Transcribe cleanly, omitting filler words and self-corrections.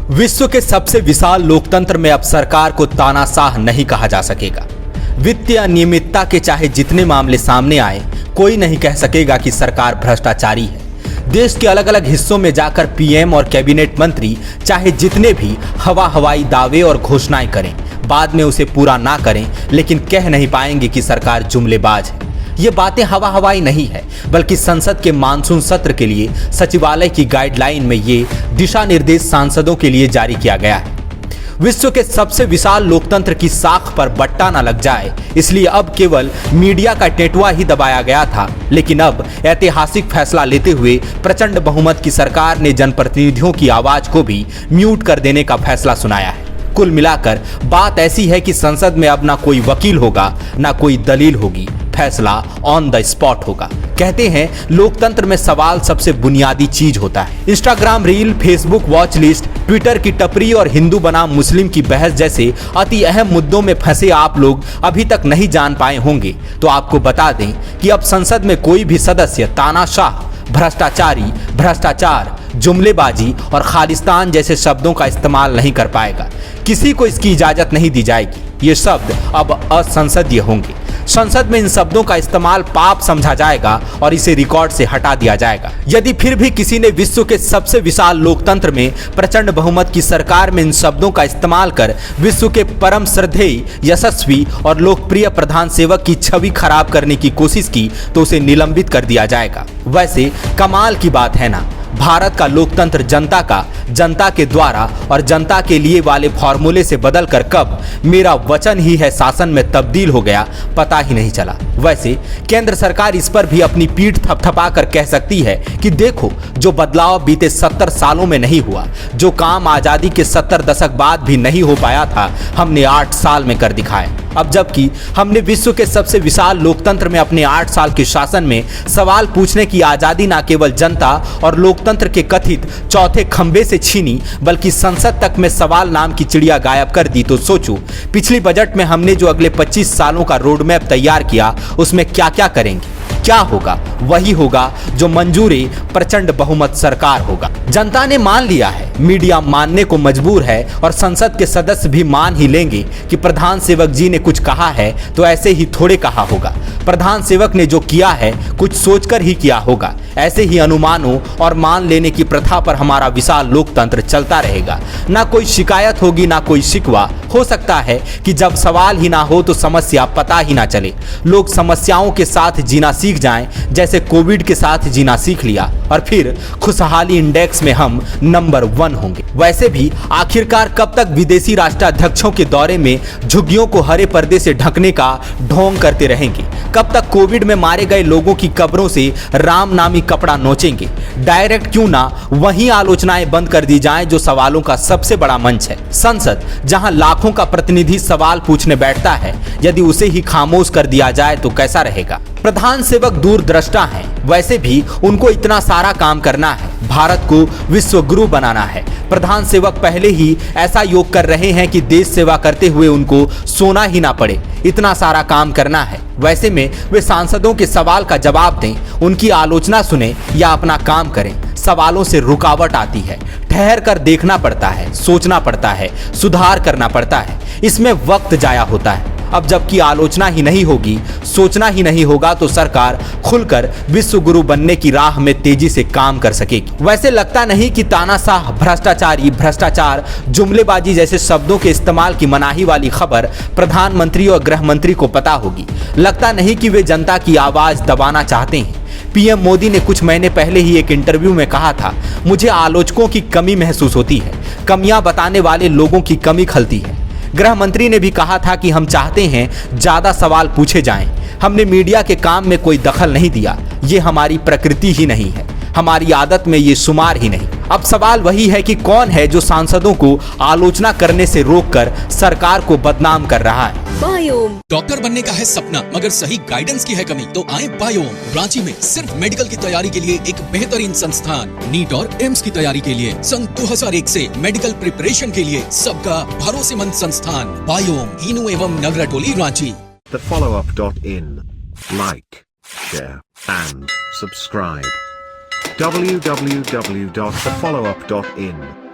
विश्व के सबसे विशाल लोकतंत्र में अब सरकार को तानाशाह नहीं कहा जा सकेगा। वित्तीय अनियमितता के चाहे जितने मामले सामने आए, कोई नहीं कह सकेगा कि सरकार भ्रष्टाचारी है। देश के अलग अलग हिस्सों में जाकर पीएम और कैबिनेट मंत्री चाहे जितने भी हवाई दावे और घोषणाएं करें, बाद में उसे पूरा ना करें, लेकिन कह नहीं पाएंगे कि सरकार जुमलेबाज है। ये बातें हवाई नहीं है, बल्कि संसद के मानसून सत्र के लिए सचिवालय की गाइडलाइन में ये दिशा निर्देश सांसदों के लिए जारी किया गया है। विश्व के सबसे विशाल लोकतंत्र की साख पर बट्टा न लग जाए, इसलिए अब केवल मीडिया का टेटुआ ही दबाया गया था। लेकिन अब ऐतिहासिक फैसला लेते हुए प्रचंड बहुमत की सरकार ने जनप्रतिनिधियों की आवाज को भी म्यूट कर देने का फैसला सुनाया है। कुल मिलाकर बात ऐसी है कि संसद में अब ना कोई वकील होगा, ना कोई दलील होगी, फैसला ऑन द स्पॉट होगा। कहते हैं लोकतंत्र में सवाल सबसे बुनियादी चीज होता है। Instagram reel, Facebook watch list, Twitter की टपरी और हिंदू बनाम मुस्लिम की बहस जैसे अति अहम मुद्दों में फंसे आप लोग अभी तक नहीं जान पाए होंगे, तो आपको बता दें कि अब संसद में कोई भी सदस्य तानाशाह, भ्रष्टाचारी, भ्रष्टाचार, जुमलेबाजी और खालिस्तान जैसे शब्दों का इस्तेमाल नहीं कर पाएगा। किसी को इसकी इजाजत नहीं दी जाएगी। ये शब्द अब असंसदीय होंगे। संसद में इन शब्दों का इस्तेमाल पाप समझा जाएगा और इसे रिकॉर्ड से हटा दिया जाएगा। यदि फिर भी किसी ने विश्व के सबसे विशाल लोकतंत्र में प्रचंड बहुमत की सरकार में इन शब्दों का इस्तेमाल कर विश्व के परम श्रद्धेय, यशस्वी और लोकप्रिय प्रधान सेवक की छवि खराब करने की कोशिश की, तो उसे निलंबित कर दिया जाएगा। वैसे कमाल की बात है ना, भारत का लोकतंत्र जनता के द्वारा और जनता के लिए वाले फॉर्मूले से बदलकर कब मेरा वचन ही है शासन में तब्दील हो गया, पता ही नहीं चला। वैसे केंद्र सरकार इस पर भी अपनी पीठ थपथपाकर कह सकती है कि देखो, जो बदलाव बीते 70 सालों में नहीं हुआ, जो काम आजादी के 70 दशक बाद भी नहीं हो पाया था, हमने 8 साल में कर दिखाया। अब जबकि हमने विश्व के सबसे विशाल लोकतंत्र में अपने 8 साल के शासन में सवाल पूछने की आजादी न केवल जनता और लोकतंत्र के कथित चौथे खंबे से छीनी, बल्कि संसद तक में सवाल नाम की चिड़िया गायब कर दी, तो सोचो पिछली बजट में हमने जो अगले 25 सालों का रोड मैप तैयार किया, उसमें क्या क्या करेंगे। क्या होगा? वही होगा जो मंजूरी प्रचंड बहुमत सरकार होगा। जनता ने मान लिया है, मीडिया मानने को मजबूर है और संसद के सदस्य भी मान ही लेंगे कि प्रधान सेवक जी ने कुछ कहा है तो ऐसे ही थोड़े कहा होगा। प्रधान सेवक ने जो किया है कुछ सोचकर ही किया होगा। ऐसे ही अनुमानों और मान लेने की प्रथा पर हमारा विशाल लोकतंत्र चलता रहेगा। ना कोई शिकायत होगी, ना कोई शिकवा। हो सकता है कि जब सवाल ही ना हो तो समस्या पता ही ना चले। लोग समस्याओं के साथ जीना सीख जाएं, जैसे कोविड के साथ जीना सीख लिया, और फिर खुशहाली इंडेक्स में हम नंबर 1 होंगे। वैसे भी आखिरकार कब तक विदेशी राष्ट्राध्यक्षों के दौरे में झुग्गियों को हरे पर्दे से ढकने का ढोंग करते रहेंगे? कब तक कोविड में मारे गए लोगों की कब्रों से राम नामी कपड़ा नोचेंगे? डायरेक्ट क्यों ना वहीं आलोचनाएं बंद कर दी जाएं जो सवालों का सबसे बड़ा मंच है। संसद, जहां लाखों का प्रतिनिधि सवाल पूछने बैठता है, यदि उसे ही खामोश कर दिया जाए तो कैसा रहेगा? प्रधान सेवक दूरदृष्टा हैं, वैसे भी उनको इतना सारा काम करना है। भारत को विश्व गुरु बनाना है। प्रधान सेवक पहले ही ऐसा योग कर रहे हैं कि देश सेवा करते हुए उनको सोना ही ना पड़े, इतना सारा काम करना है। वैसे में वे सांसदों के सवाल का जवाब दें, उनकी आलोचना सुने या अपना काम करें। सवालों से रुकावट आती है, ठहर कर देखना पड़ता है, सोचना पड़ता है, सुधार करना पड़ता है, इसमें वक्त जाया होता है। अब जबकि आलोचना ही नहीं होगी, सोचना ही नहीं होगा, तो सरकार खुलकर विश्व गुरु बनने की राह में तेजी से काम कर सकेगी। वैसे लगता नहीं कि तानाशाह, भ्रष्टाचारी, भ्रष्टाचार, जुमलेबाजी जैसे शब्दों के इस्तेमाल की मनाही वाली खबर प्रधानमंत्री और गृह मंत्री को पता होगी। लगता नहीं कि वे जनता की आवाज दबाना चाहते हैं। पीएम मोदी ने कुछ महीने पहले ही एक इंटरव्यू में कहा था, मुझे आलोचकों की कमी महसूस होती है, कमियां बताने वाले लोगों की कमी खलती है। गृह मंत्री ने भी कहा था कि हम चाहते हैं ज्यादा सवाल पूछे जाएं। हमने मीडिया के काम में कोई दखल नहीं दिया, ये हमारी प्रकृति ही नहीं है, हमारी आदत में ये शुमार ही नहीं। अब सवाल वही है कि कौन है जो सांसदों को आलोचना करने से रोककर सरकार को बदनाम कर रहा है। बायोम डॉक्टर बनने का है सपना, मगर सही गाइडेंस की है कमी, तो आए बायोम। रांची में सिर्फ मेडिकल की तैयारी के लिए एक बेहतरीन संस्थान, नीट और एम्स की तैयारी के लिए सन 2001 से मेडिकल प्रिपरेशन के लिए सबका भरोसेमंद संस्थान बायोम, हीनू एवं नगरटोली, Ranchi. thefollowup.in. Like, share and subscribe. www.thefollowup.in